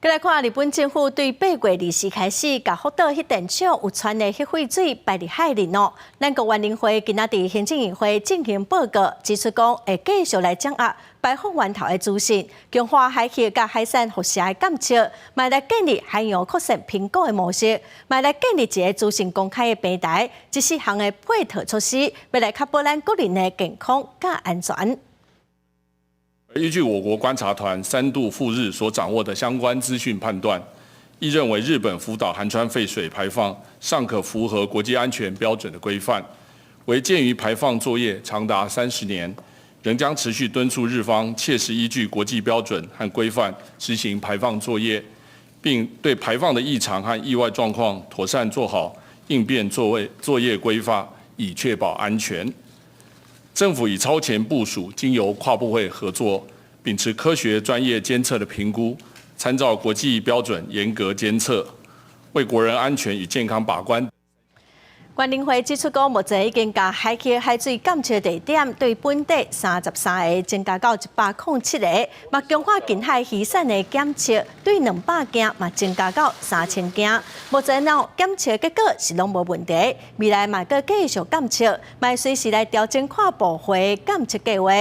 再来看日本政府对8月20日开始，甲福岛迄电厂有传的核废水排入海里哦。咱国原林会今仔伫行政院会进行报告，指出讲会继续来掌握排放源头的资讯，强化海气甲海产辐射的监测，嘛来建立海洋扩散评估的模式，嘛来建立一个资讯公开的平台，这4项的配套措施，要来确保咱国人的健康甲安全。 依据我国观察团3度赴日所掌握的相关资讯判断，亦认为日本福岛含川废水排放尚可符合国际安全标准的规范，为鉴于排放作业长达30年，仍将持续敦促日方切实依据国际标准和规范执行排放作业，并对排放的异常和意外状况妥善做好应变作业规划，以确保安全。 政府已超前部署，经由跨部会合作，秉持科学专业监测的评估，参照国际标准严格监测，为国人安全与健康把关。 原林会指出，讲目前已经将海气海水监测地点对本地33个增加到107个，嘛强化近海渔产的检测，对200件嘛增加到3000件。目前检测结果是拢无问题，未来嘛阁继续检测，嘛随时来调整跨部会检测计划。